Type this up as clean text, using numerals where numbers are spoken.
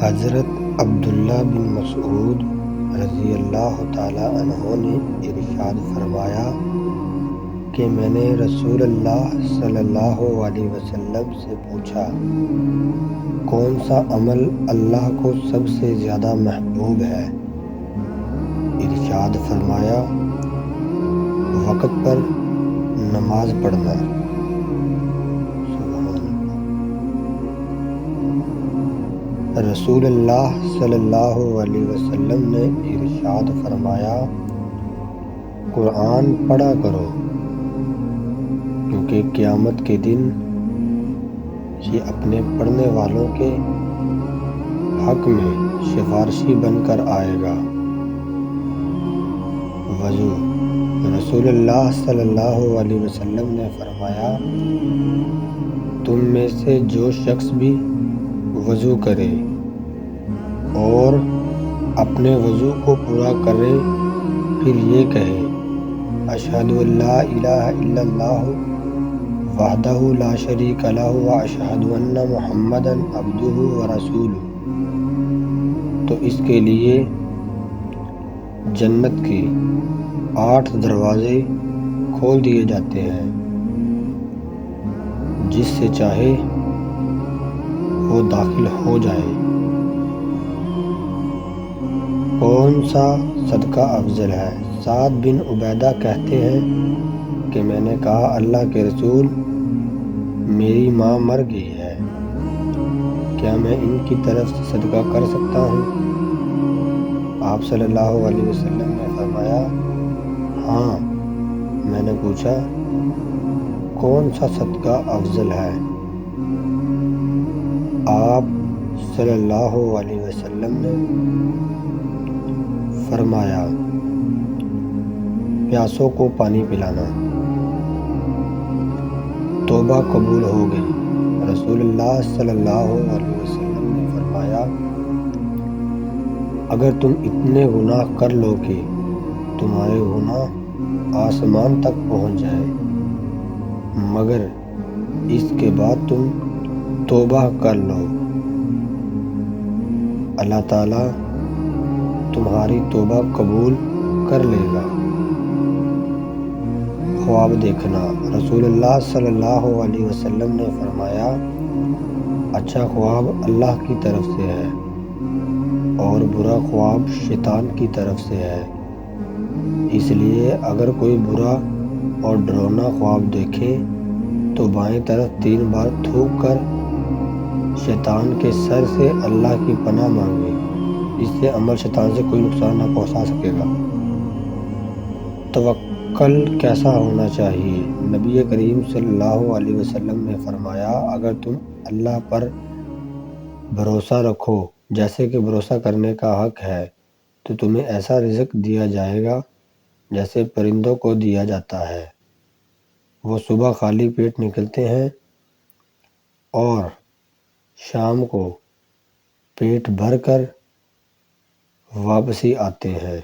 حضرت عبداللہ بن مسعود رضی اللہ تعالیٰ عنہ نے ارشاد فرمایا کہ میں نے رسول اللہ صلی اللہ علیہ وسلم سے پوچھا، کون سا عمل اللہ کو سب سے زیادہ محبوب ہے؟ ارشاد فرمایا، وقت پر نماز پڑھنا۔ رسول اللہ صلی اللہ علیہ وسلم نے ارشاد فرمایا، قرآن پڑھا کرو، کیونکہ قیامت کے دن یہ اپنے پڑھنے والوں کے حق میں سفارشی بن کر آئے گا۔ وضو۔ رسول اللہ صلی اللہ علیہ وسلم نے فرمایا، تم میں سے جو شخص بھی وضو کرے اور اپنے وضو کو پورا کرے، پھر یہ کہے، اشہد ان لا الہ الا اللہ وحدہ لا شریک لہ واشہد ان محمدا عبدہ ورسولہ، تو اس کے لیے جنت کے 8 دروازے کھول دیے جاتے ہیں، جس سے چاہے وہ داخل ہو جائے۔ کون سا صدقہ افضل ہے؟ سعد بن عبیدہ کہتے ہیں کہ میں نے کہا، اللہ کے رسول، میری ماں مر گئی ہے، کیا میں ان کی طرف سے صدقہ کر سکتا ہوں؟ آپ صلی اللہ علیہ وسلم نے فرمایا، ہاں۔ میں نے پوچھا، کون سا صدقہ افضل ہے؟ آپ صلی اللہ علیہ وسلم نے فرمایا، پیاسوں کو پانی پلانا۔ توبہ قبول ہو گئی۔ رسول اللہ صلی اللہ علیہ وسلم نے فرمایا، اگر تم اتنے گناہ کر لو کہ تمہارے گناہ آسمان تک پہنچ جائے، مگر اس کے بعد تم توبہ کر لو، اللہ تعالیٰ تمہاری توبہ قبول کر لے گا۔ خواب دیکھنا۔ رسول اللہ صلی اللہ علیہ وسلم نے فرمایا، اچھا خواب اللہ کی طرف سے ہے اور برا خواب شیطان کی طرف سے ہے، اس لیے اگر کوئی برا اور ڈراؤنا خواب دیکھے تو بائیں طرف 3 بار تھوک کر شیطان کے سر سے اللہ کی پناہ مانگے، اس سے عمل شیطان سے کوئی نقصان نہ پہنچا سکے گا۔ توکل کیسا ہونا چاہیے؟ نبی کریم صلی اللہ علیہ وسلم نے فرمایا، اگر تم اللہ پر بھروسہ رکھو جیسے کہ بھروسہ کرنے کا حق ہے، تو تمہیں ایسا رزق دیا جائے گا جیسے پرندوں کو دیا جاتا ہے۔ وہ صبح خالی پیٹ نکلتے ہیں اور شام کو پیٹ بھر کر واپسی آتے ہیں۔